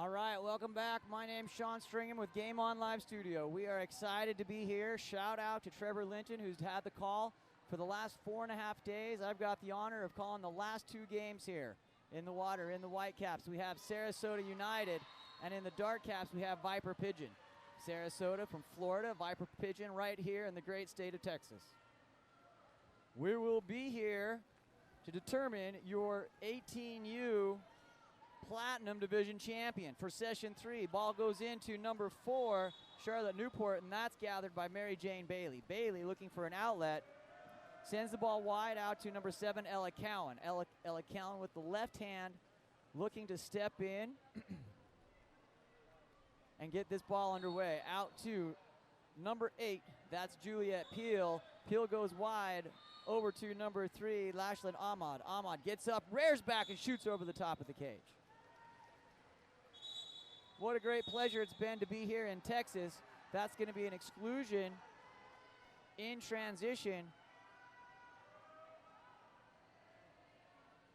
All right, welcome back. My name's Sean Stringham with Game On Live Studio. We are excited to be here. Shout out to Trevor Linton, who's had the call for the last 4.5 days. I've got the honor of calling the last 2 games here in the water. In the white caps, we have Sarasota United, and in the dark caps, we have Viper Pigeon. Sarasota from Florida, Viper Pigeon right here in the great state of Texas. We will be here to determine your 18U Platinum Division champion for Session 3. Ball goes into number 4, Charlotte Newport, and that's gathered by Mary Jane Bailey. Bailey looking for an outlet, sends the ball wide out to number 7, Ella Cowan. Ella Cowan with the left hand looking to step in and get this ball underway. Out to number 8, that's Juliet Peel. Peel goes wide over to number 3, Lashlyn Ahmad. Ahmad gets up, rears back, and shoots over the top of the cage. What a great pleasure it's been to be here in Texas. That's going to be an exclusion in transition.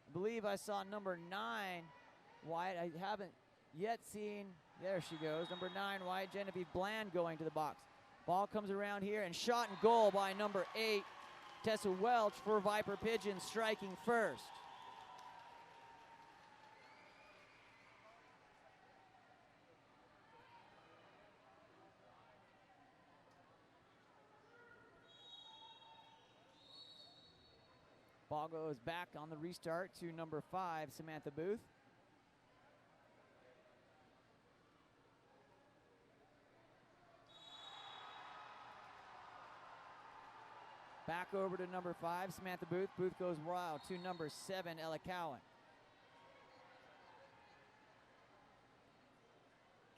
I believe I saw number 9 Wyatt. I haven't yet seen, there she goes, number 9 Wyatt, Genevieve Bland going to the box. Ball comes around here and shot and goal by number 8, Tessa Welch for Viper Pigeon, striking first. Ball goes back on the restart to number 5, Samantha Booth. Back over to number 5, Samantha Booth. Booth goes wild to number 7, Ella Cowan.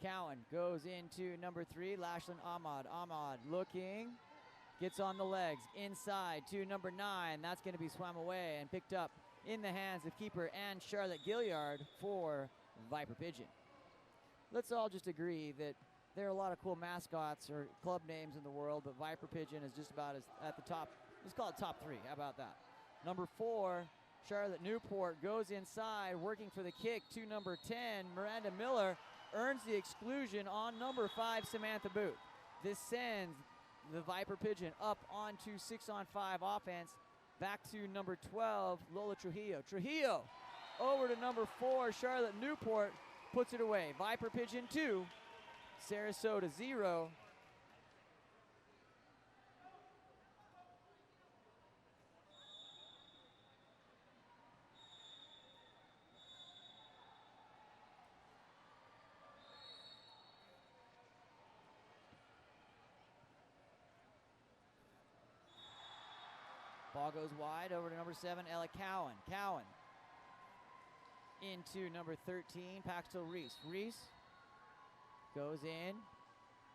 Cowan goes into number 3, Lashlyn Ahmad. Ahmad looking, gets on the legs, inside to number 9. That's going to be swam away and picked up in the hands of keeper and Charlotte Gilliard for Viper Pigeon. Let's all just agree that there are a lot of cool mascots or club names in the world, but Viper Pigeon is just about as at the top. Let's call it top 3. How about that? Number 4, Charlotte Newport goes inside, working for the kick to number 10, Miranda Miller, earns the exclusion on number 5, Samantha Booth. This sends the Viper Pigeon up onto 6-on-5 offense. Back to number 12, Lola Trujillo. Trujillo over to number 4, Charlotte Newport, puts it away. Viper Pigeon 2, Sarasota 0. Ball goes wide over to number 7, Ella Cowan. Cowan into number 13, Paxton Reese. Reese goes in,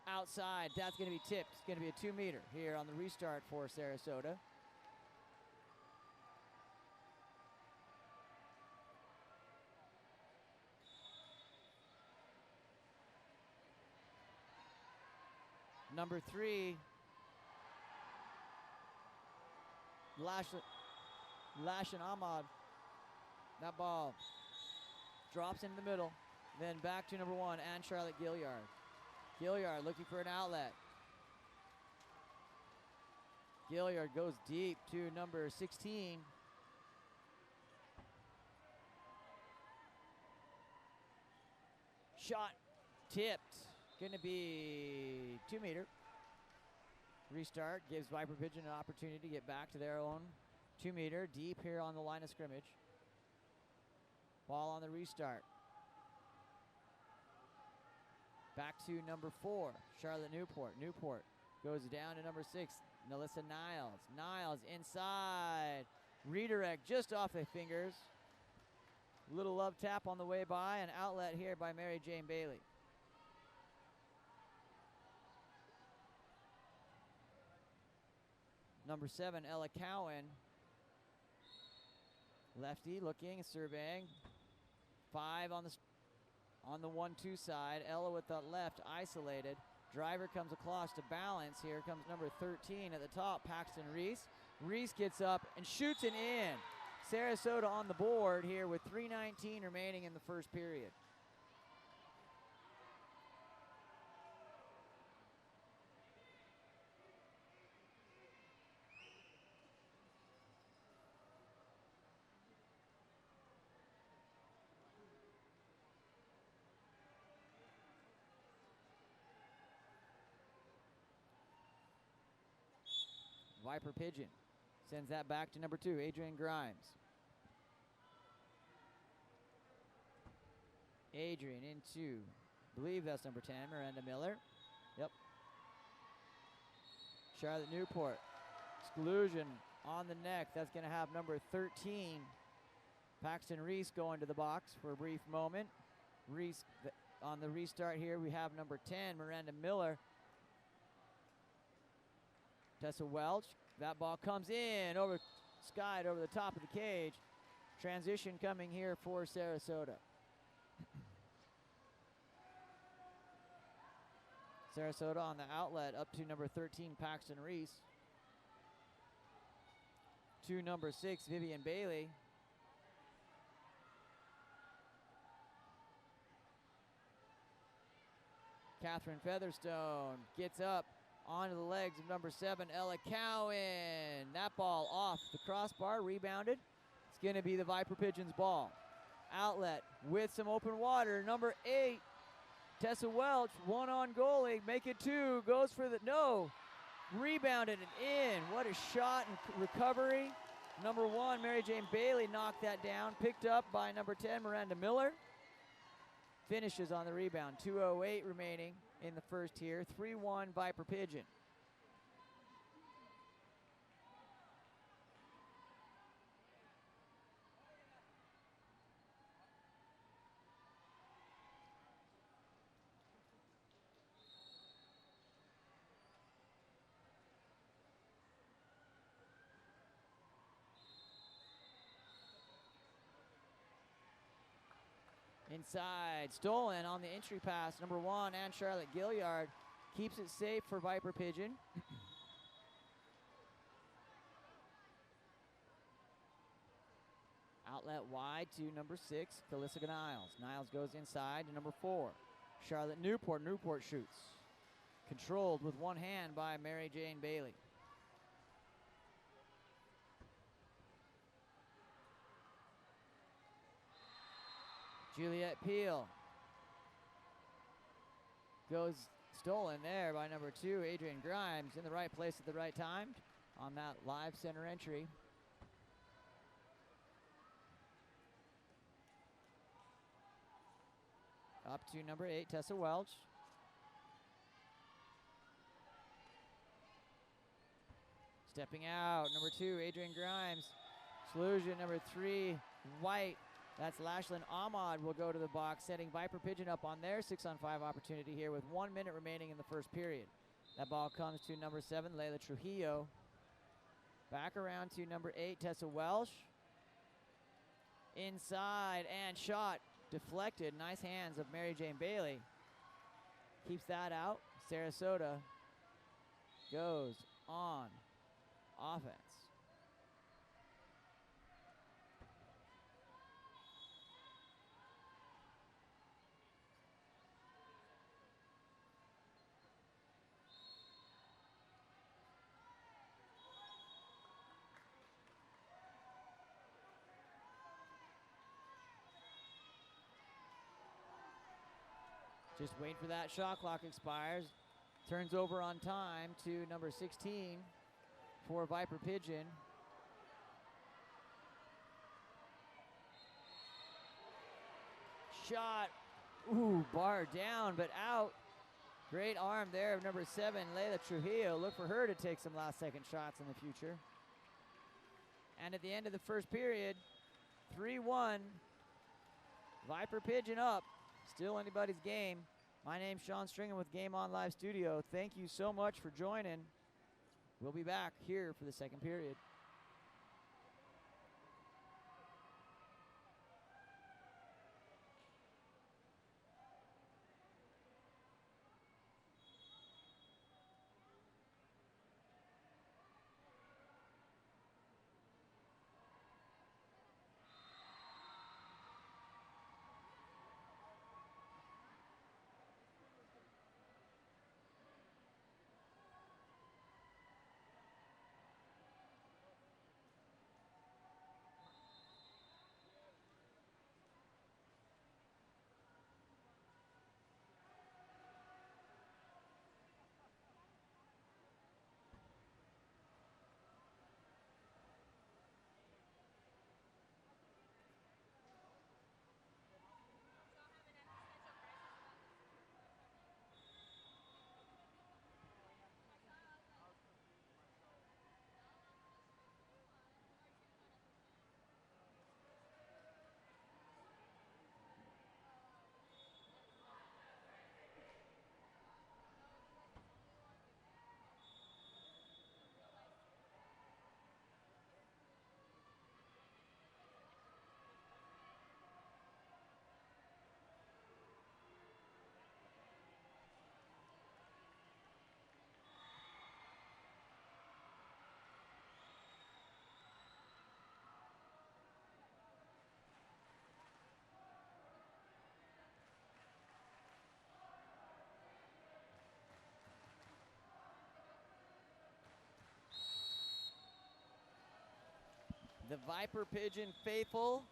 outside. That's going to be tipped. It's going to be a 2-meter here on the restart for Sarasota. Number 3, Lashlyn Ahmad. That ball drops into the middle. Then back to number 1, and Charlotte Gilliard. Gilliard looking for an outlet. Gilliard goes deep to number 16. Shot tipped. Going to be 2-meter. Restart gives Viper Pigeon an opportunity to get back to their own 2-meter, deep here on the line of scrimmage. Ball on the restart. Back to number 4, Charlotte Newport. Newport goes down to number 6, Melissa Niles. Niles inside. Redirect just off the fingers. Little love tap on the way by. An outlet here by Mary Jane Bailey. Number 7, Ella Cowan. Lefty looking, surveying. 5 on the 1-2 side. Ella with the left isolated. Driver comes across to balance. Here comes number 13 at the top, Paxton Reese. Reese gets up and shoots it in. Sarasota on the board here with 3:19 remaining in the first period. Viper Pigeon. Sends that back to number 2, Adrian Grimes. Adrian into, I believe that's number 10, Miranda Miller. Yep. Charlotte Newport. Exclusion on the neck. That's going to have number 13, Paxton Reese, going to the box for a brief moment. Reese, on the restart here, we have number 10, Miranda Miller. Tessa Welch. That ball comes in, skied over the top of the cage. Transition coming here for Sarasota. Sarasota on the outlet up to number 13, Paxton Reese. To number 6, Vivian Bailey. Catherine Featherstone gets up onto the legs of number 7, Ella Cowan. That ball off the crossbar, rebounded. It's going to be the Viper Pigeons' ball. Outlet with some open water. Number 8, Tessa Welch, one on goalie, make it 2, goes for the, no. Rebounded and in. What a shot and recovery. Number 1, Mary Jane Bailey knocked that down. Picked up by number 10, Miranda Miller. Finishes on the rebound. 2:08 remaining in the first here. 3-1 Viper Pigeon. Inside, stolen on the entry pass. Number 1, Ann Charlotte Gilliard keeps it safe for Viper Pigeon. Outlet wide to number 6, Calissa Niles. Niles goes inside to number 4, Charlotte Newport. Newport shoots. Controlled with one hand by Mary Jane Bailey. Juliet Peel goes stolen there by number 2, Adrian Grimes, in the right place at the right time on that live center entry. Up to number 8, Tessa Welch. Stepping out, number 2, Adrian Grimes. Exclusion, number 3, White. That's Lashlyn Ahmad will go to the box, setting Viper Pigeon up on their 6-on-5 opportunity here with 1 minute remaining in the first period. That ball comes to number 7, Layla Trujillo. Back around to number 8, Tessa Welsh. Inside and shot deflected. Nice hands of Mary Jane Bailey. Keeps that out. Sarasota goes on offense. Just wait for that shot clock expires. Turns over on time to number 16 for Viper Pigeon. Shot, ooh, bar down, but out. Great arm there of number 7, Layla Trujillo. Look for her to take some last second shots in the future. And at the end of the first period, 3-1, Viper Pigeon up. Still anybody's game. My name's Sean Stringham with Game On Live Studio. Thank you so much for joining. We'll be back here for the second period. The Viper Pigeon faithful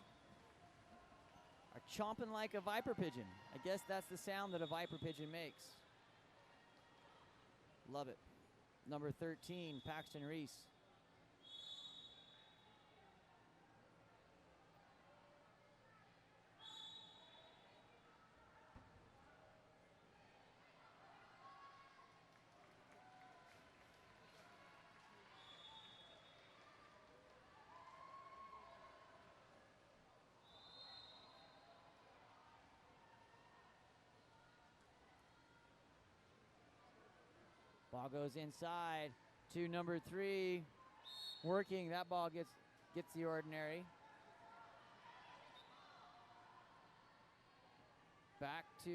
are chomping like a Viper Pigeon. I guess that's the sound that a Viper Pigeon makes. Love it. Number 13, Paxton Reese. Ball goes inside to number 3. Working, that ball gets the ordinary. Back to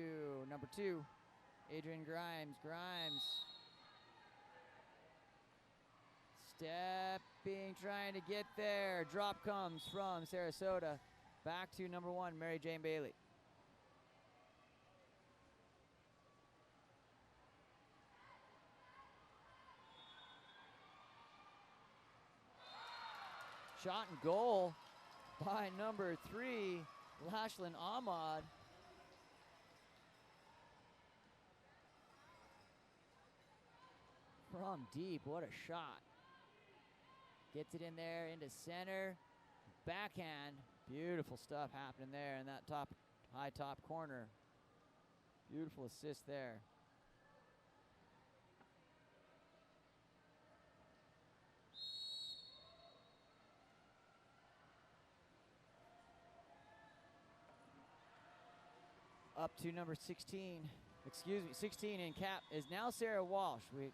number 2, Adrian Grimes. Grimes stepping, trying to get there. Drop comes from Sarasota. Back to number 1, Mary Jane Bailey. Shot and goal by number 3, Lashlyn Ahmad. From deep, what a shot. Gets it in there into center. Backhand. Beautiful stuff happening there in that high top corner. Beautiful assist there. Up to number 16, 16 in cap is now Sarah Walsh. We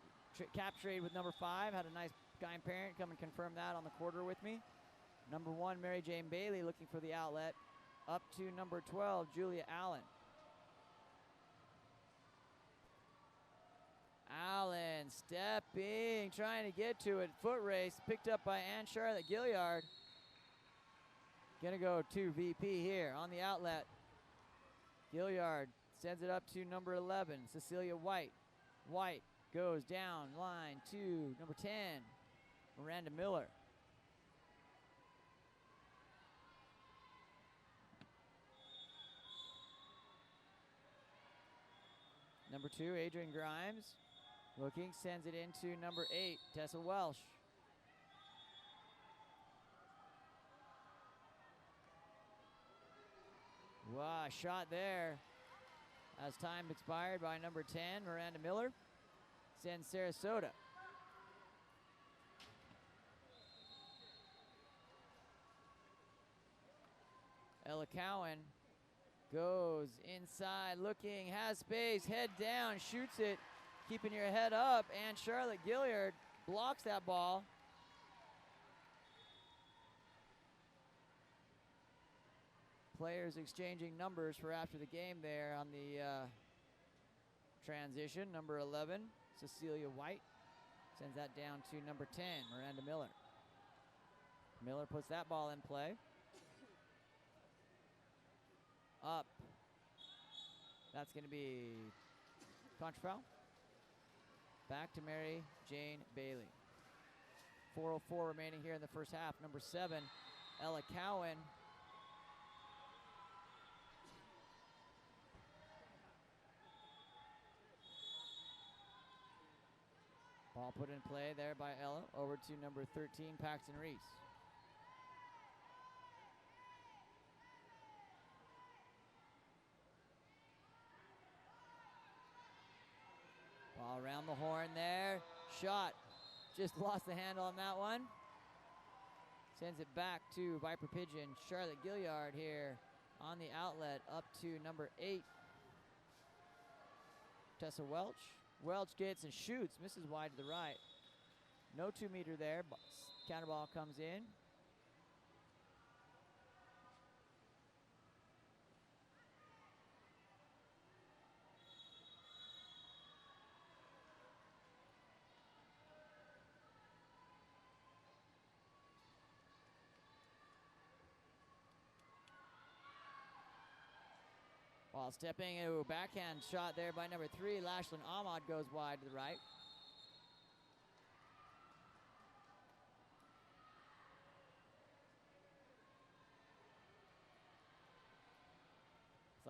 cap trade with number 5, had a nice guy and parent come and confirm that on the quarter with me. Number 1, Mary Jane Bailey looking for the outlet. Up to number 12, Julia Allen. Allen stepping, trying to get to it. Foot race picked up by Ann Charlotte Gilliard. Gonna go to VP here on the outlet. Gilliard sends it up to number 11, Cecilia White. White goes down line to number 10, Miranda Miller. Number 2, Adrian Grimes. Looking, sends it into number 8, Tessa Welsh. Wow, shot there. As time expired by number 10, Miranda Miller. Sends Sarasota. Ella Cowan goes inside, looking, has space, head down, shoots it, keeping your head up, and Charlotte Gilliard blocks that ball. Players exchanging numbers for after the game there on the transition. Number 11, Cecilia White, sends that down to number 10, Miranda Miller. Miller puts that ball in play. Up. That's going to be contra foul. Back to Mary Jane Bailey. 4:04 remaining here in the first half. Number 7, Ella Cowan. Ball put in play there by Ella. Over to number 13, Paxton Reese. Ball around the horn there. Shot. Just lost the handle on that one. Sends it back to Viper Pigeon. Charlotte Gilliard here on the outlet. Up to number 8, Tessa Welch. Welch gets and shoots. Misses wide to the right. No 2-meter there. Counter ball comes in. Ball stepping, a backhand shot there by number 3. Lashlyn Ahmad goes wide to the right.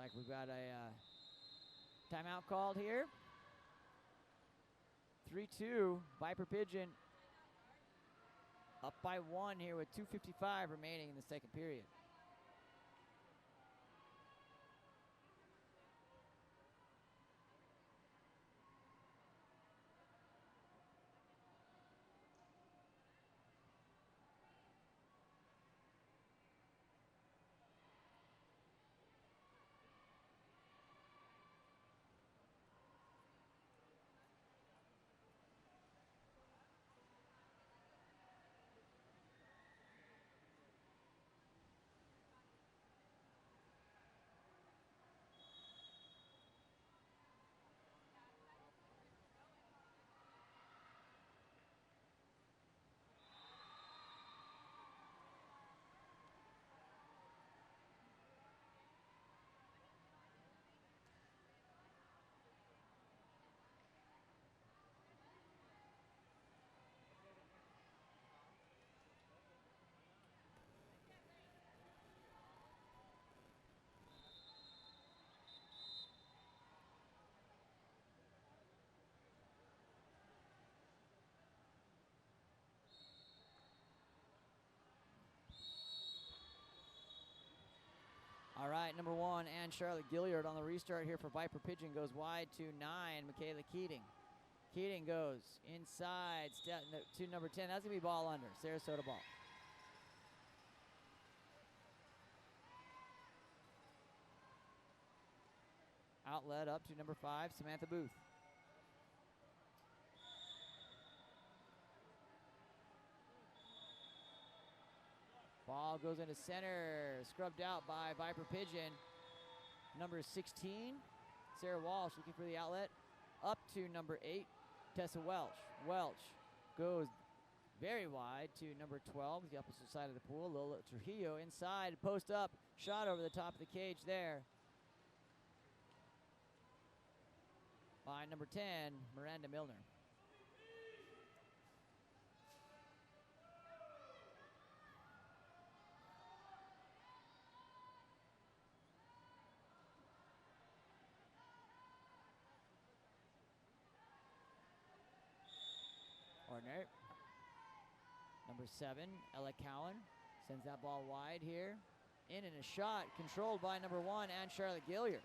like we've got a timeout called here. 3-2, Viper Pigeon up by 1 here with 2:55 remaining in the second period. All right, number 1, and Charlotte Gilliard on the restart here for Viper Pigeon goes wide to 9, Michaela Keating. Keating goes inside to number 10. That's going to be ball under, Sarasota ball. Outlet up to number 5, Samantha Booth. Ball goes into center, scrubbed out by Viper Pigeon. Number 16, Sarah Walsh looking for the outlet. Up to number 8, Tessa Welch. Welch goes very wide to number 12, the opposite side of the pool. Lola Trujillo inside, post up, shot over the top of the cage there by number 10, Miranda Milner. Ordner. Number 7, Ella Cowan sends that ball wide here. In and a shot controlled by number 1 and Charlotte Gilliard.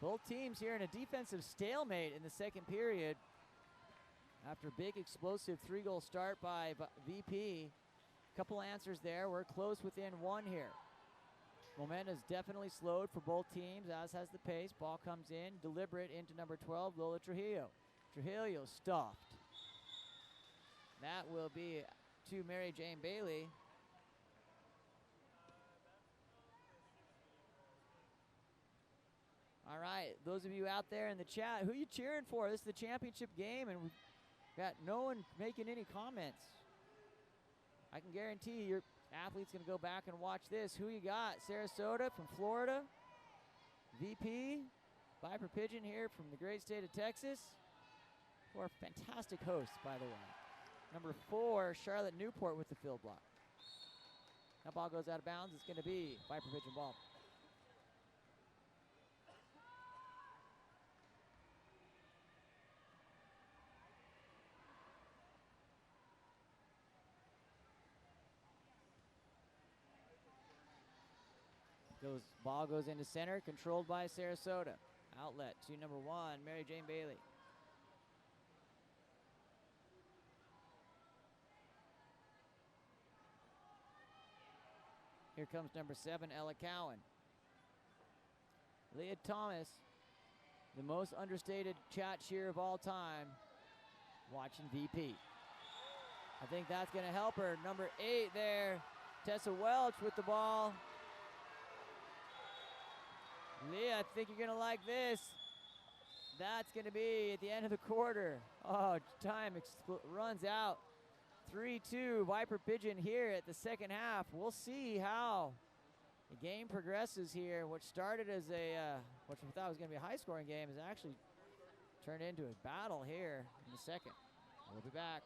Both teams here in a defensive stalemate in the second period. After a big explosive 3-goal start by VP. Couple answers there. We're close within 1 here. Momentum's definitely slowed for both teams, as has the pace. Ball comes in, deliberate into number 12, Lola Trujillo. Trujillo stuffed. That will be to Mary Jane Bailey. All right, those of you out there in the chat, who are you cheering for? This is the championship game, and we've got no one making any comments. I can guarantee your athlete's going to go back and watch this. Who you got? Sarasota from Florida. VP, Viper Pigeon here from the great state of Texas. Who are fantastic hosts, by the way. Number 4, Charlotte Newport with the field block. That ball goes out of bounds. It's going to be Viper Pigeon ball. Ball goes into center, controlled by Sarasota. Outlet to number 1, Mary Jane Bailey. Here comes number 7, Ella Cowan. Leah Thomas, the most understated chat cheer of all time, watching VP. I think that's going to help her. Number 8 there, Tessa Welch with the ball. Leah, I think you're going to like this. That's going to be at the end of the quarter. Oh, time runs out. 3-2 Viper Pigeon here at the second half. We'll see how the game progresses here. What started as what we thought was going to be a high-scoring game has actually turned into a battle here in the second. We'll be back.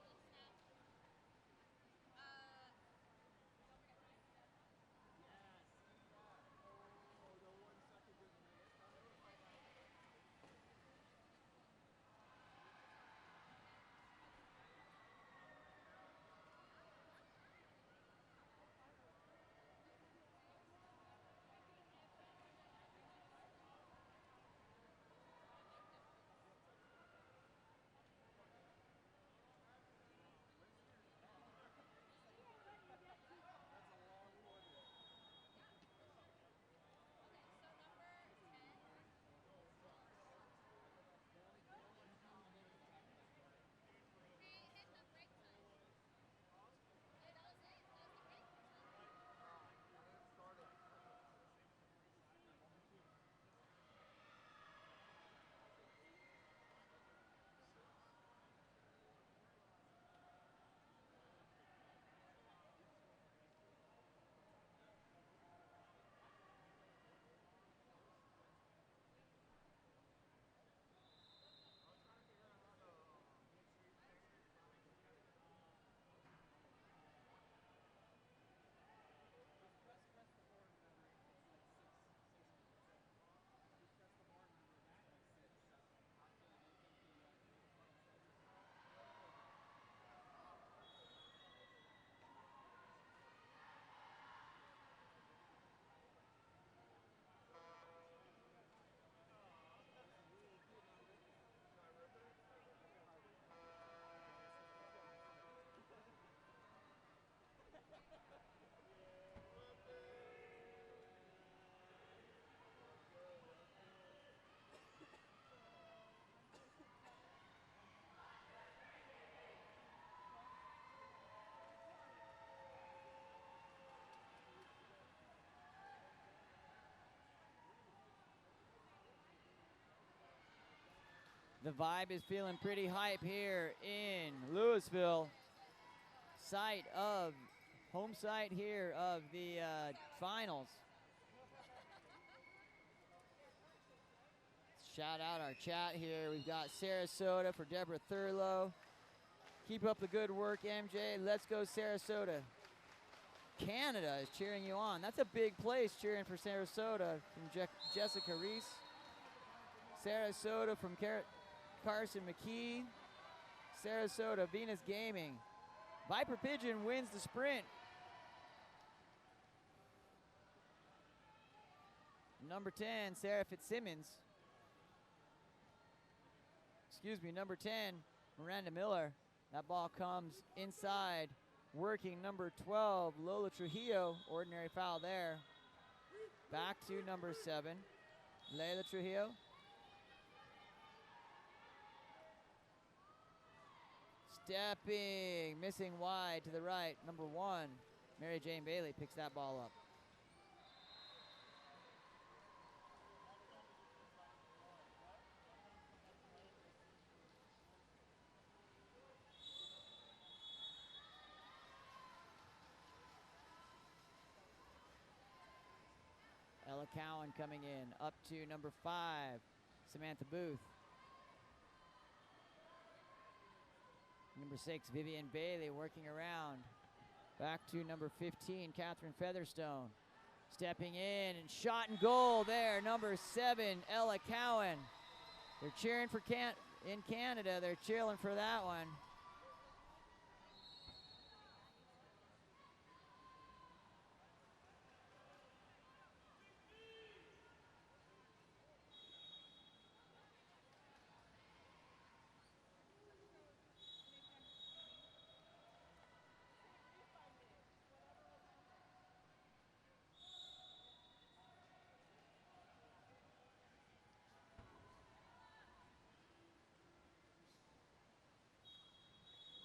The vibe is feeling pretty hype here in Louisville. Home site here of the finals. Shout out our chat here. We've got Sarasota for Deborah Thurlow. Keep up the good work, MJ. Let's go Sarasota. Canada is cheering you on. That's a big place cheering for Sarasota from Jessica Reese. Sarasota from Carson McKee. Sarasota, Venus Gaming. Viper Pigeon wins the sprint. Number 10, Sarah Fitzsimmons. Number 10, Miranda Miller. That ball comes inside, working number 12, Lola Trujillo. Ordinary foul there. Back to number 7, Leila Trujillo. Stepping, missing wide to the right, number 1, Mary Jane Bailey picks that ball up. Ella Cowan coming in, up to number 5, Samantha Booth. Number 6, Vivian Bailey working around. Back to number 15, Catherine Featherstone. Stepping in and shot and goal there, number 7, Ella Cowan. They're cheering for in Canada, they're cheering for that one.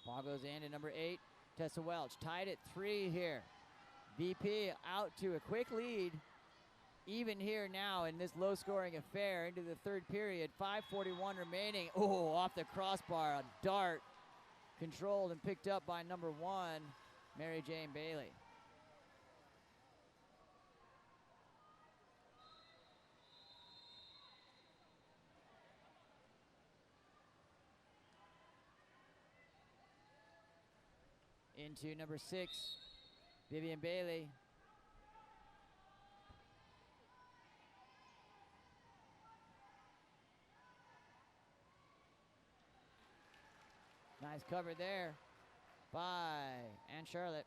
Ball goes in to number 8, Tessa Welch. Tied at 3 here. VP out to a quick lead. Even here now in this low-scoring affair into the third period. 5:41 remaining. Oh, off the crossbar, a dart. Controlled and picked up by number 1, Mary Jane Bailey. Into number 6, Vivian Bailey. Nice cover there by Ann Charlotte.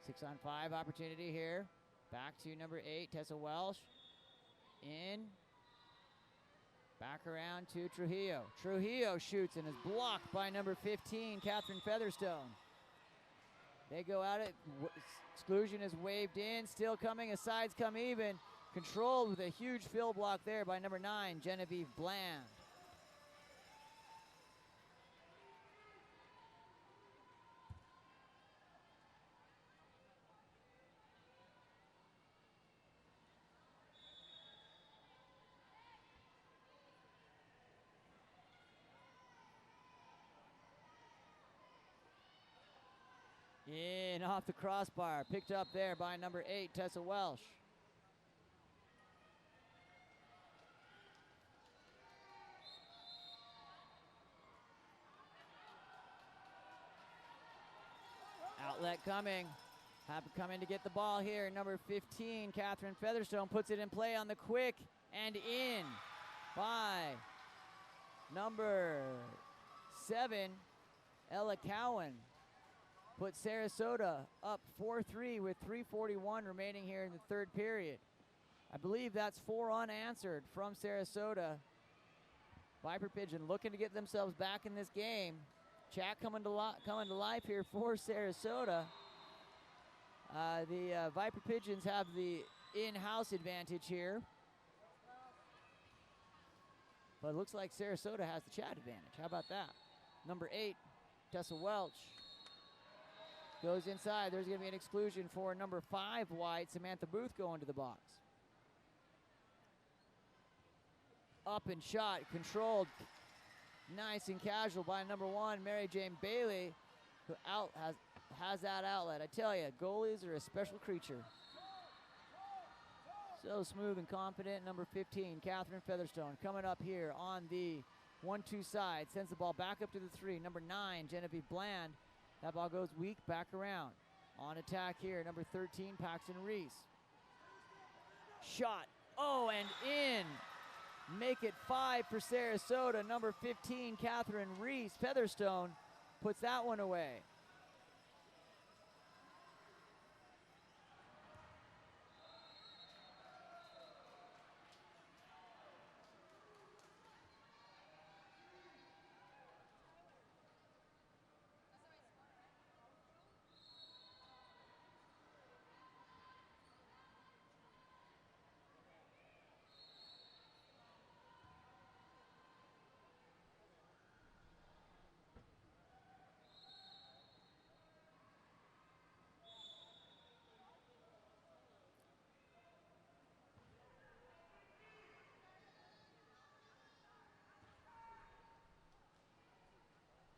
Six-on-5 opportunity here. Back to number 8, Tessa Welsh. In. Back around to Trujillo. Trujillo shoots and is blocked by number 15, Catherine Featherstone. They go at it. Exclusion is waved in. Still coming. A sides come even. Controlled with a huge fill block there by number 9, Genevieve Bland. In off the crossbar, picked up there by number 8, Tessa Welsh. Outlet coming. Coming to get the ball here. Number 15, Catherine Featherstone puts it in play on the quick and in by number 7, Ella Cowan. Put Sarasota up 4-3 with 3:41 remaining here in the third period. I believe that's 4 unanswered from Sarasota. Viper Pigeon looking to get themselves back in this game. Chat coming to life here for Sarasota. The Viper Pigeons have the in-house advantage here. But it looks like Sarasota has the chat advantage. How about that? Number 8, Tessa Welch. Goes inside. There's going to be an exclusion for number 5 white, Samantha Booth, going to the box. Up and shot, controlled, nice and casual by number 1, Mary Jane Bailey, who has that outlet. I tell you, goalies are a special creature. So smooth and confident. Number 15, Catherine Featherstone, coming up here on the 1-2 side. Sends the ball back up to the 3. Number 9, Genevieve Bland. That ball goes weak, back around. On attack here, number 13, Paxton Reese. Shot. Oh, and in. Make it 5 for Sarasota. Number 15, Catherine Reese. Featherstone puts that one away.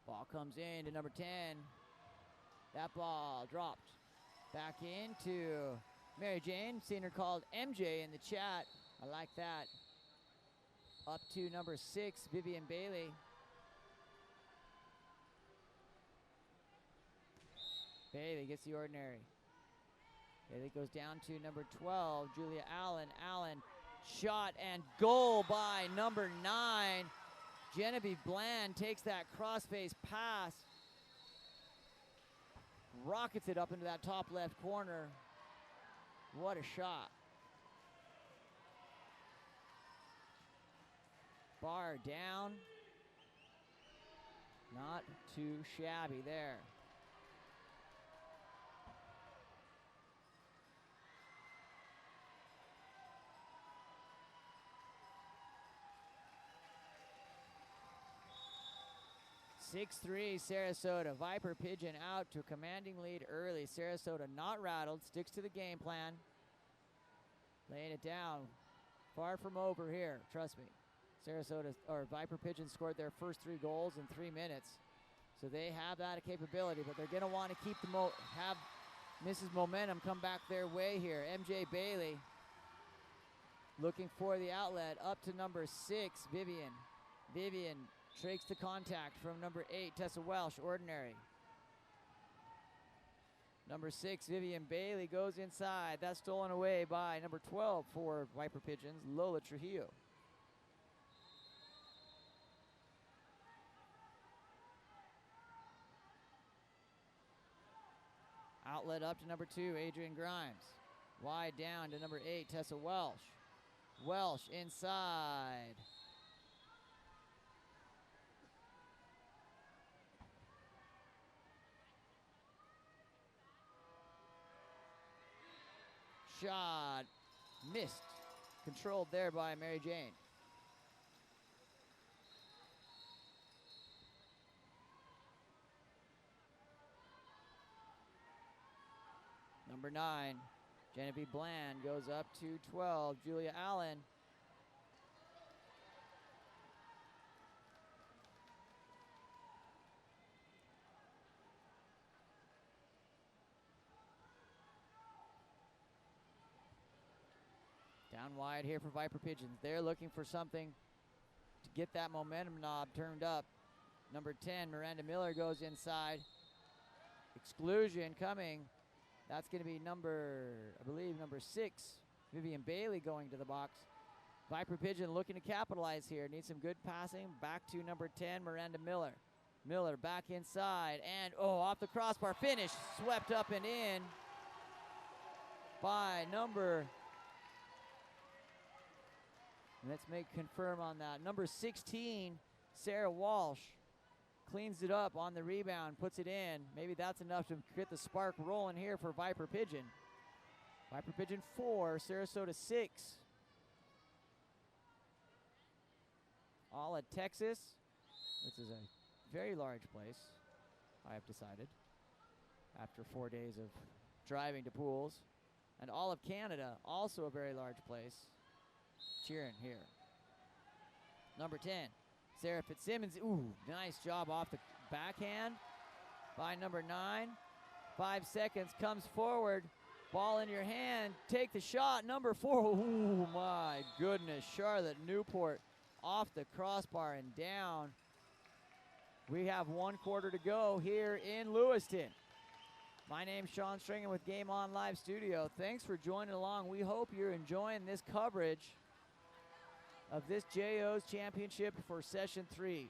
Ball comes in to number 10. That ball dropped. Back into Mary Jane. Seen her called MJ in the chat. I like that. Up to number 6, Vivian Bailey. Bailey gets the ordinary. Bailey goes down to number 12, Julia Allen. Allen, shot and goal by number 9. Genevieve Bland takes that crossface pass, rockets it up into that top left corner. What a shot. Bar down. Not too shabby there. (6-3) Sarasota. Viper Pigeon out to a commanding lead early. Sarasota not rattled, sticks to the game plan. Laying it down. Far from over here, trust me. Sarasota, or Viper Pigeon, scored their first 3 goals in 3 minutes. So they have that capability, but they're going to want to keep the have Mrs. Momentum come back their way here. MJ Bailey looking for the outlet. Up to number 6, Vivian. Vivian breaks the contact from number 8, Tessa Welsh, ordinary. Number 6, Vivian Bailey goes inside. That's stolen away by number 12 for Viper Pigeons, Lola Trujillo. Outlet up to number 2, Adrian Grimes. Wide down to number 8, Tessa Welsh. Welsh inside. Shot missed. Controlled there by Mary Jane. Number 9, Genevieve Bland goes up to 12, Julia Allen. Down wide here for Viper Pigeons. They're looking for something to get that momentum knob turned up. Number 10, Miranda Miller goes inside. Exclusion coming. That's going to be number 6, Vivian Bailey going to the box. Viper Pigeon looking to capitalize here. Needs some good passing. Back to number 10, Miranda Miller. Miller back inside. And, off the crossbar. Finish. Swept up and in by number... Let's confirm on that. Number 16, Sarah Walsh. cleans it up on the rebound, puts it in. Maybe that's enough to get the spark rolling here for Viper Pigeon. Viper Pigeon 4, Sarasota 6. All at Texas, which is a very large place, I have decided, after 4 days of driving to pools. And all of Canada, also a very large place, cheering here. Number 10, Sarah Fitzsimmons. Ooh, nice job off the backhand by number 9. 5 seconds, comes forward, ball in your hand, take the shot, number 4. Ooh, my goodness, Charlotte Newport off the crossbar and down. We have 1 quarter to go here in Lewiston. My name's Sean Stringen with Game On Live Studio. Thanks for joining along. We hope you're enjoying this coverage of this JO's Championship for Session 3.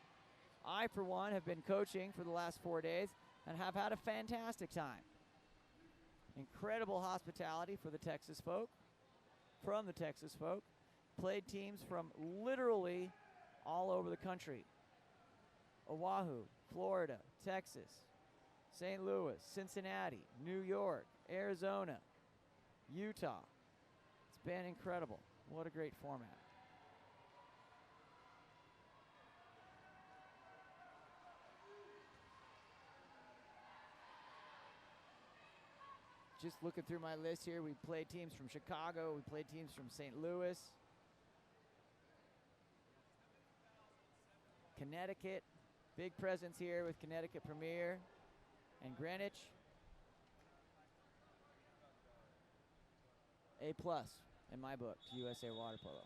I, for one, have been coaching for the last 4 days and have had a fantastic time. Incredible hospitality for the Texas folk, from the Texas folk. Played teams from literally all over the country. Oahu, Florida, Texas, St. Louis, Cincinnati, New York, Arizona, Utah. It's been incredible. What a great format. Just looking through my list here, we played teams from Chicago, we played teams from St. Louis, Connecticut, big presence here with Connecticut Premier and Greenwich. A+ in my book to USA Water Polo.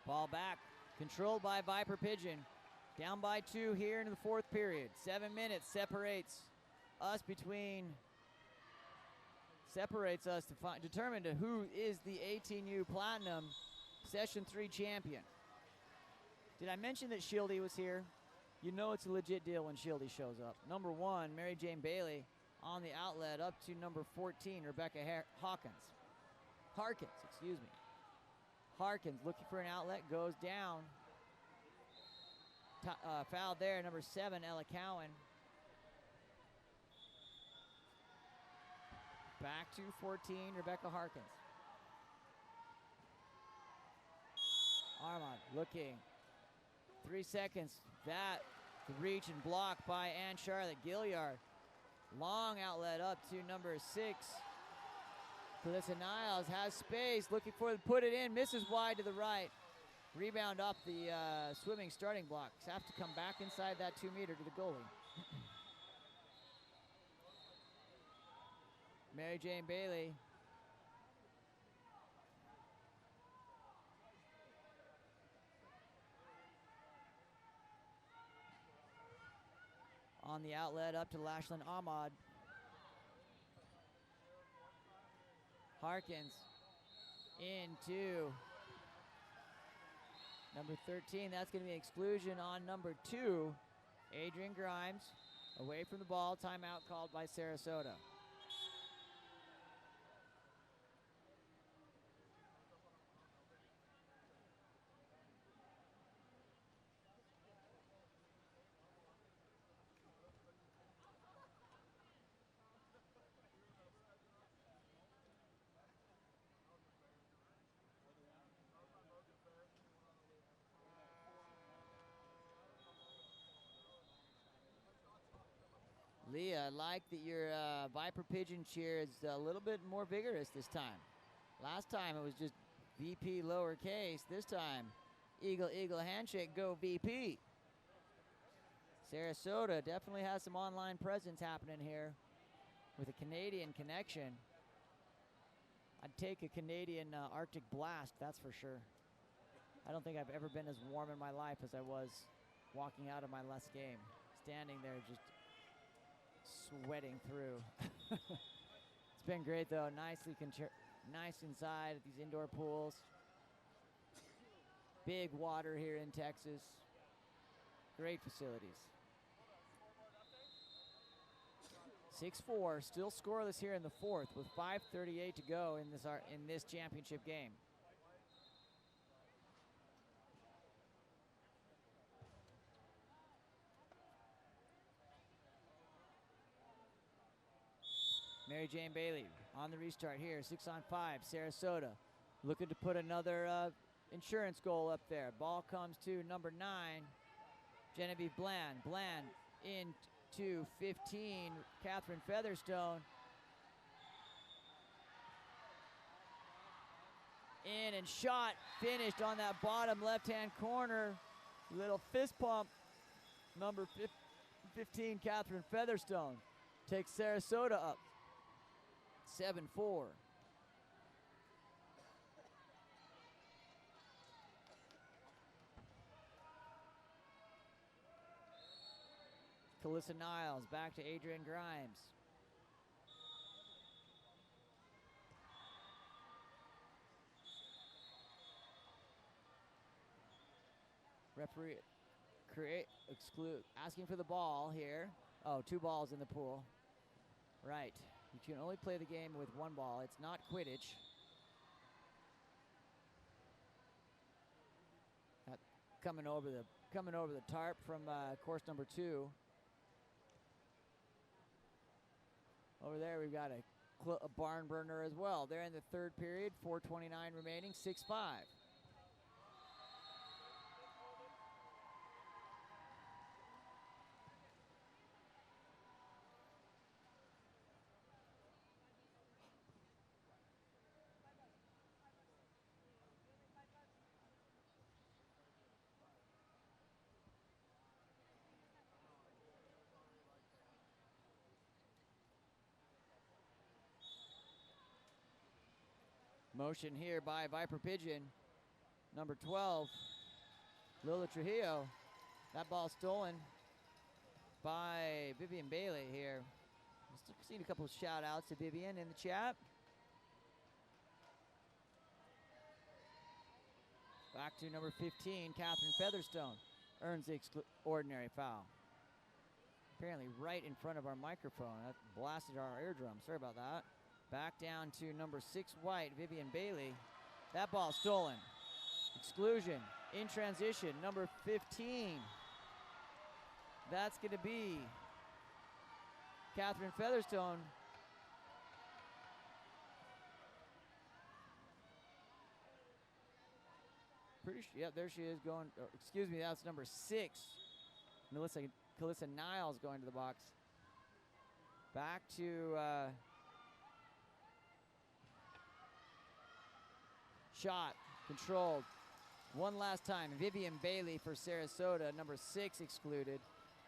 Ball back, controlled by Viper Pigeon. Down by 2 here in the 4th period. 7 minutes separates us to determine who is the 18U Platinum Session 3 champion. Did I mention that Shieldy was here? You know it's a legit deal when Shieldy shows up. Number 1, Mary Jane Bailey on the outlet up to number 14, Rebecca Harkins, excuse me. Harkins looking for an outlet, goes down. Fouled there, number 7, Ella Cowan. Back to 14, Rebecca Harkins. Armand looking. 3 seconds. That reach and block by Ann Charlotte Gilliard. Long outlet up to number 6. Calissa Niles has space, looking for put it in, misses wide to the right. Rebound off the swimming starting blocks. Have to come back inside that 2 meter to the goalie. Mary Jane Bailey. On the outlet up to Lashlyn Ahmad. Harkins into number 13. That's going to be exclusion on number 2, Adrian Grimes. Away from the ball, timeout called by Sarasota. Leah, I like that your Viper Pigeon cheer is a little bit more vigorous this time. Last time it was just VP lowercase. This time, Eagle, Eagle, handshake, go VP. Sarasota definitely has some online presence happening here with a Canadian connection. I'd take a Canadian Arctic blast, that's for sure. I don't think I've ever been as warm in my life as I was walking out of my last game. Standing there just sweating through. It's been great though, nice inside at these indoor pools. Big water here in Texas. Great facilities. 6-4, still scoreless here in the fourth with 5:38 to go in this championship game. Mary Jane Bailey on the restart here, 6-on-5, Sarasota looking to put another insurance goal up there. Ball comes to number 9, Genevieve Bland. Bland into 15, Catherine Featherstone. In and shot, finished on that bottom left-hand corner. Little fist pump, number 15, Catherine Featherstone, takes Sarasota up. 7-4. Calissa Niles back to Adrian Grimes. Referee asking for the ball here. Oh, 2 balls in the pool. Right. You can only play the game with 1 ball. It's not Quidditch. Coming over the tarp from course number 2. Over there we've got a barn burner as well. They're in the third period, 4:29 remaining, 6-5. Motion here by Viper Pigeon. Number 12, Lila Trujillo. That ball stolen by Vivian Bailey here. Just seen a couple of shout outs to Vivian in the chat. Back to number 15, Catherine Featherstone. Earns the ordinary foul. Apparently right in front of our microphone. That blasted our eardrum. Sorry about that. Back down to number 6 white, Vivian Bailey. That ball stolen. Exclusion in transition, number 15. That's going to be Catherine Featherstone. Pretty sure, yeah, there she is going, excuse me, that's number 6. Calissa Niles going to the box. Back to shot, controlled. One last time, Vivian Bailey for Sarasota, number 6 excluded.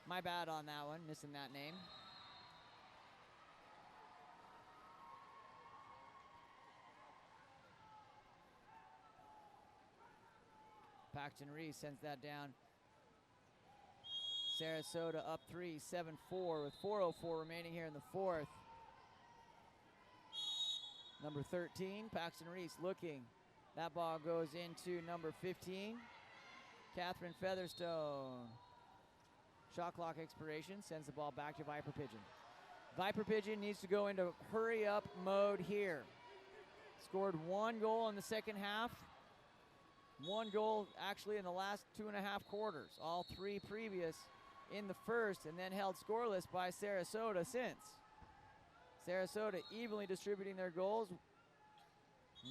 My bad on that one, missing that name. Paxton Reese sends that down. Sarasota up 3, 7-4 with 4:04 remaining here in the fourth. Number 13, Paxton Reese looking. That ball goes into number 15, Catherine Featherstone. Shot clock expiration sends the ball back to Viper Pigeon. Viper Pigeon needs to go into hurry up mode here. Scored 1 goal in the second half. 1 goal actually in the last 2.5 quarters. All 3 previous in the first, and then held scoreless by Sarasota since. Sarasota evenly distributing their goals.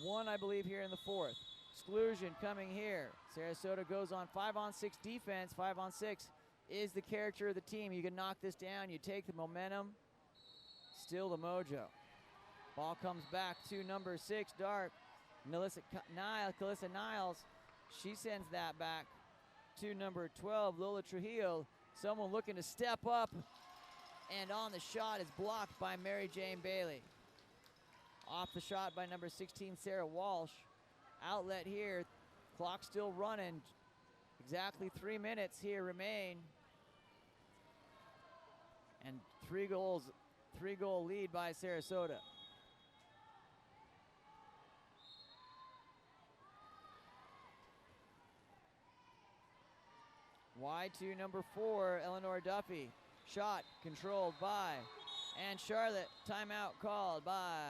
1, I believe, here in the fourth. Exclusion coming here. Sarasota goes on 5-on-6 defense. 5-on-6 is the character of the team. You can knock this down. You take the momentum. Still the mojo. Ball comes back to number 6, Dark. Calissa Niles. She sends that back to number 12, Lola Trujillo. Someone looking to step up. And on the shot is blocked by Mary Jane Bailey. Off the shot by number 16, Sarah Walsh. Outlet here. Clock still running. Exactly 3 minutes here remain. And 3-goal lead by Sarasota. Wide to number 4, Eleanor Duffy. Shot controlled by and Charlotte. Timeout called by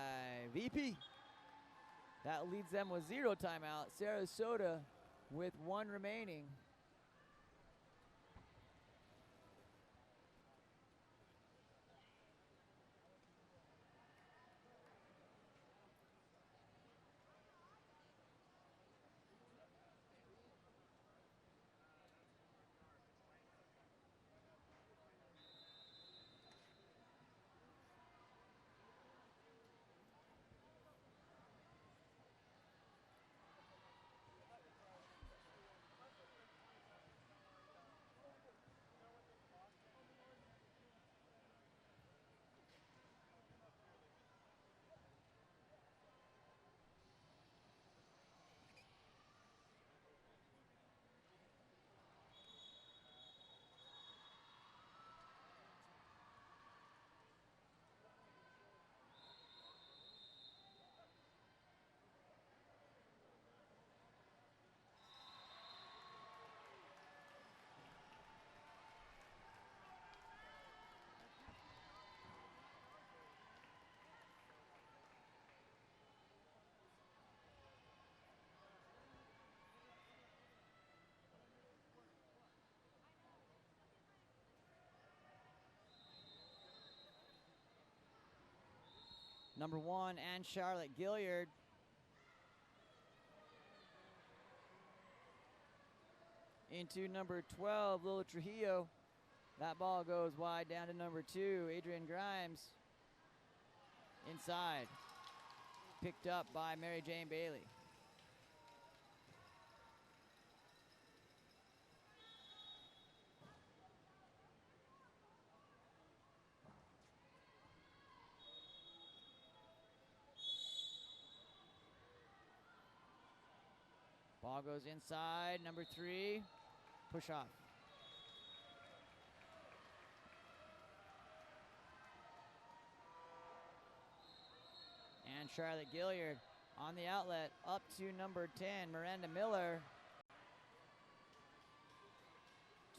VP. That leads them with 0 timeout. Sarasota with 1 remaining. Number 1, and Charlotte Gilliard. Into number 12, Lila Trujillo. That ball goes wide down to number 2, Adrian Grimes. Inside. Picked up by Mary Jane Bailey. Ball goes inside, number 3, push off. And Charlotte Gilliard on the outlet, up to number 10, Miranda Miller.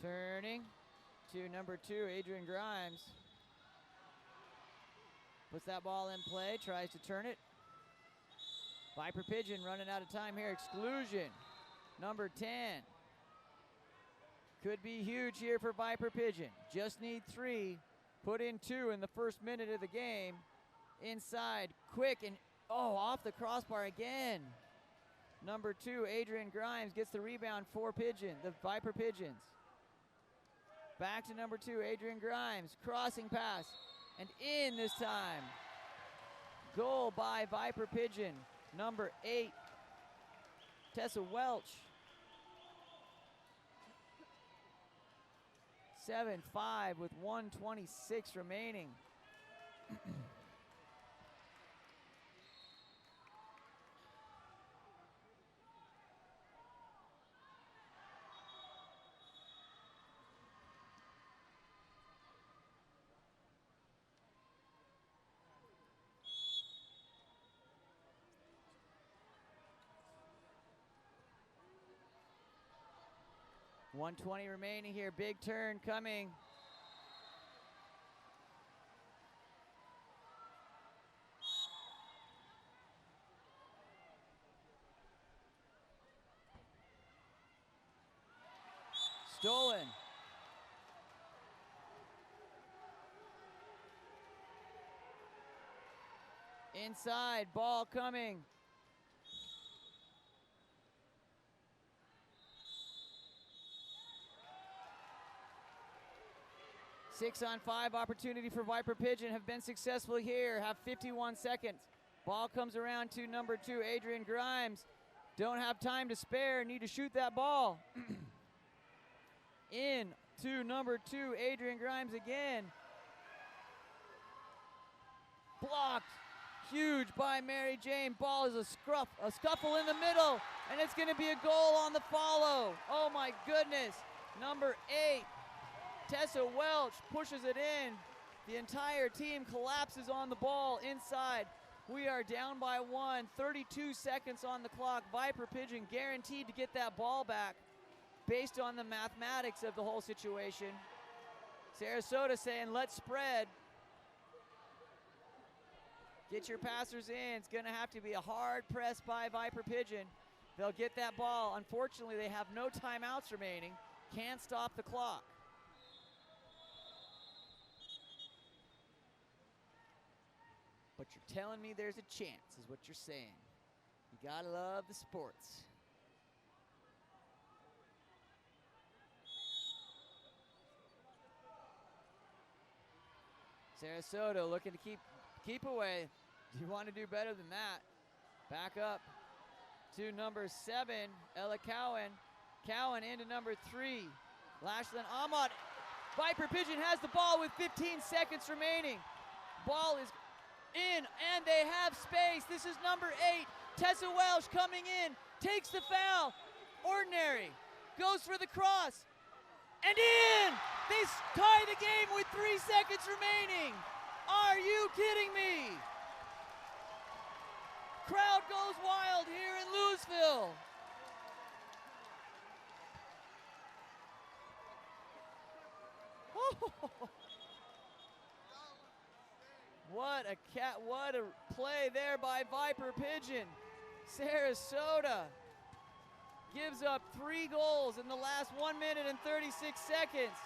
Turning to number 2, Adrian Grimes. Puts that ball in play, tries to turn it. Viper Pigeon running out of time here. Exclusion. Number 10. Could be huge here for Viper Pigeon. Just need 3. Put in 2 in the first minute of the game. Inside. Quick and off the crossbar again. Number 2, Adrian Grimes gets the rebound for Pigeon. The Viper Pigeons. Back to number 2, Adrian Grimes. Crossing pass. And in this time. Goal by Viper Pigeon. Number 8, Tessa Welch. 7-5 with 1:26 remaining. 1:20 remaining here. Big turn coming. Stolen. Inside, ball coming. 6-on-5 opportunity for Viper Pigeon. Have been successful here. Have 51 seconds. Ball comes around to number 2, Adrian Grimes. Don't have time to spare. Need to shoot that ball. In to number 2, Adrian Grimes again. Blocked. Huge by Mary Jane. Ball is a scuffle in the middle, and it's going to be a goal on the follow. Oh my goodness. Number 8, Tessa Welch pushes it in. The entire team collapses on the ball inside. We are down by 1, 32 seconds on the clock. Viper Pigeon guaranteed to get that ball back based on the mathematics of the whole situation. Sarasota saying, let's spread. Get your passers in. It's going to have to be a hard press by Viper Pigeon. They'll get that ball. Unfortunately, they have no timeouts remaining. Can't stop the clock. But you're telling me there's a chance, is what you're saying. You gotta love the sports. Sarasota looking to keep away. You want to do better than that. Back up to number 7, Ella Cowan. Cowan into number 3, Lashlyn Ahmad. Viper Pigeon has the ball with 15 seconds remaining. Ball is in, and they have space. This is number 8, Tessa Welsh coming in, takes the foul. Ordinary goes for the cross, and in! They tie the game with 3 seconds remaining. Are you kidding me? Crowd goes wild here in Louisville. What a play there by Viper Pigeon. Sarasota gives up 3 goals in the last 1 minute and 36 seconds.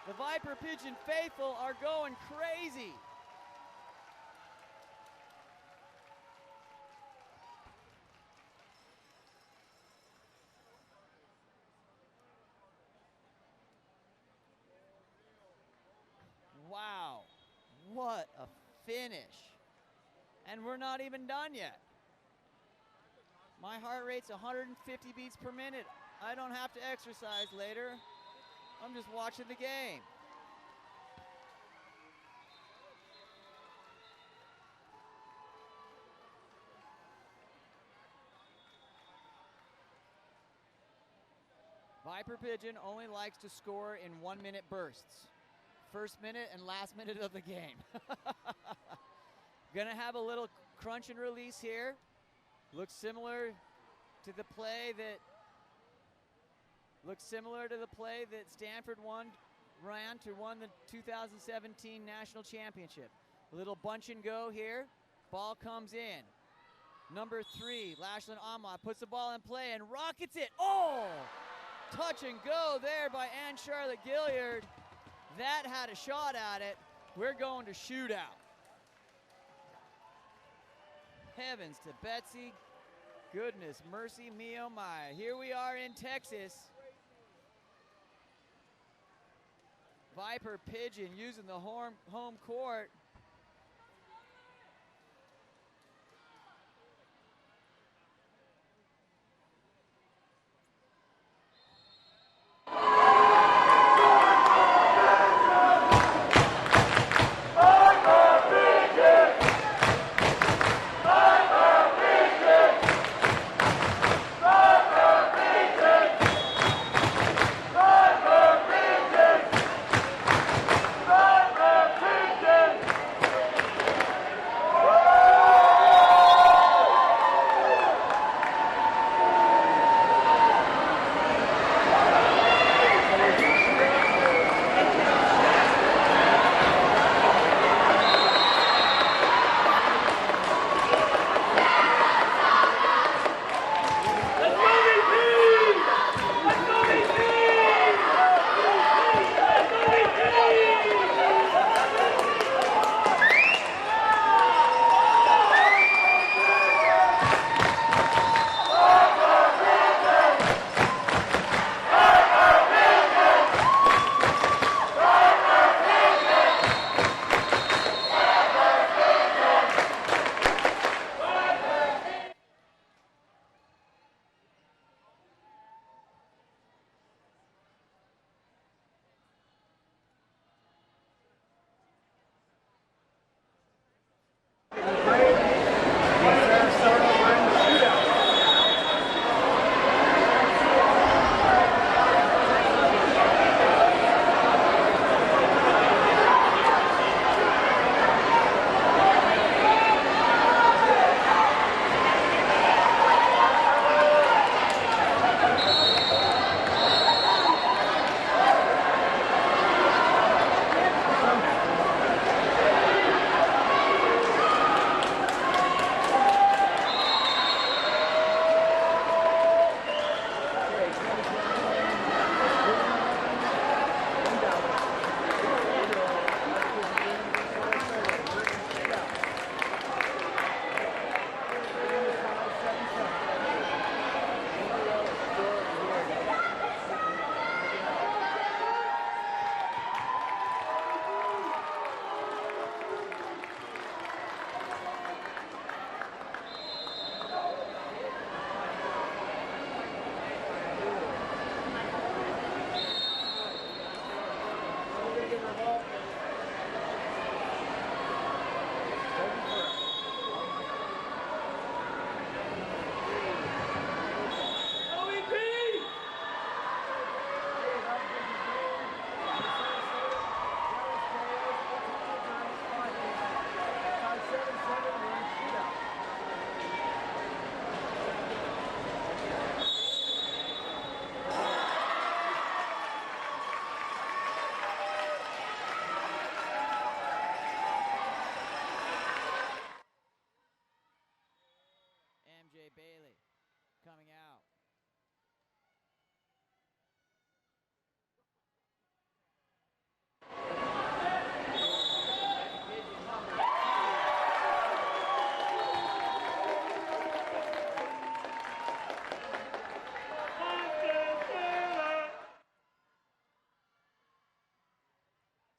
The Viper Pigeon faithful are going crazy. Wow, what a finish. And we're not even done yet. My heart rate's 150 beats per minute. I don't have to exercise later. I'm just watching the game. Viper Pigeon only likes to score in 1-minute bursts. First minute and last minute of the game. Gonna have a little crunch and release here. Looks similar to the play that Stanford ran to win the 2017 national championship. A little bunch and go here. Ball comes in. Number 3, Lashlyn Ahmad puts the ball in play and rockets it. Oh! Touch and go there by Ann Charlotte Gilliard. That had a shot at it. We're going to shootout. Heavens to Betsy. Goodness mercy me, oh my. Here we are in Texas. Viper Pigeon using the home court.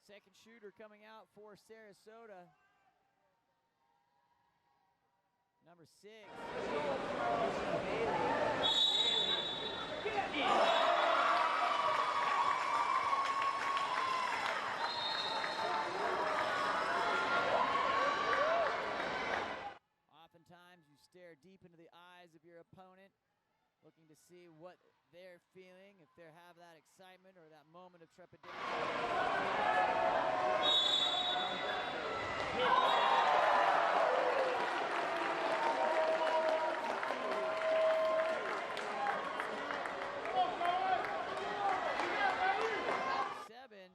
Second shooter coming out for Sarasota. Number 6. Oftentimes you stare deep into the eyes of your opponent, looking to see what they're feeling, if they have that excitement or that moment of trepidation. 7,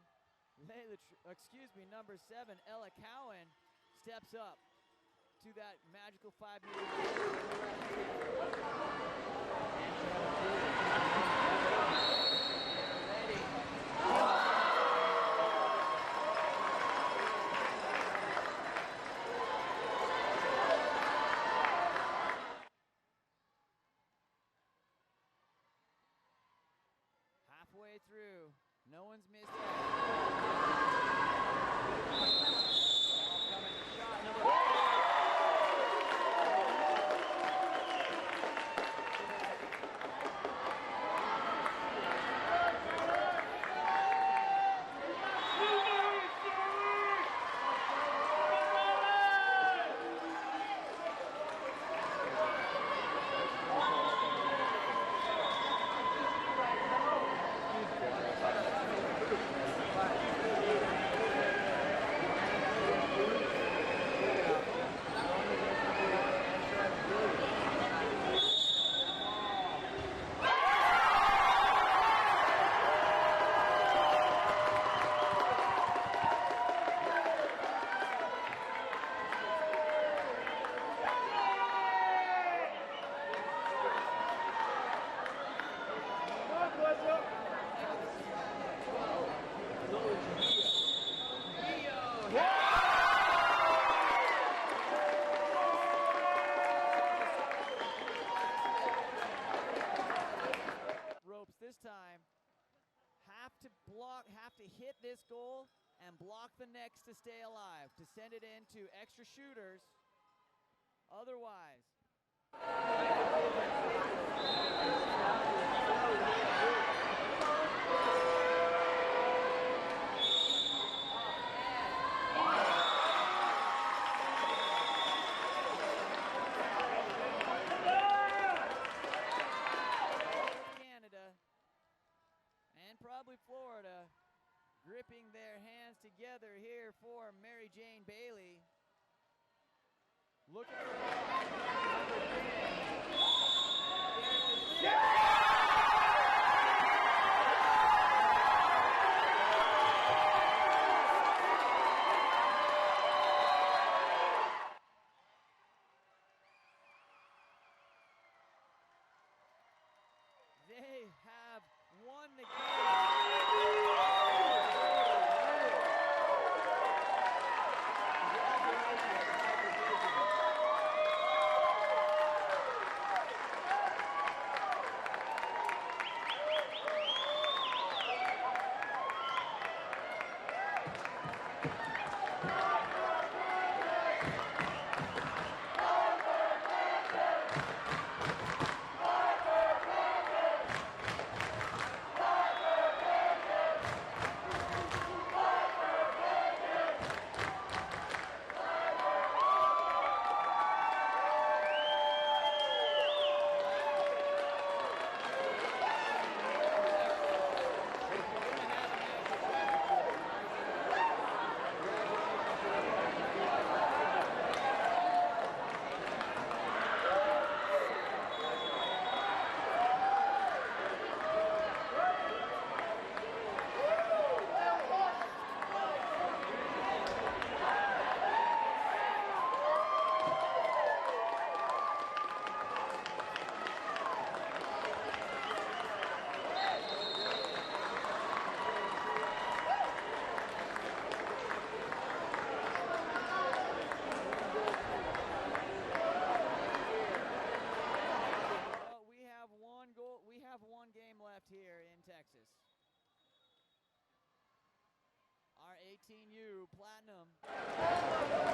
number 7, Ella Cowan steps up to that magical 5-meter. Halfway through, no one's missed yet. Coming to shot number 4. This time have to hit this goal and block the next to stay alive, to send it into extra shooters. Otherwise, and probably Florida gripping their hands together here for Mary Jane Bailey. Look at her. They have won the game. 18U Platinum.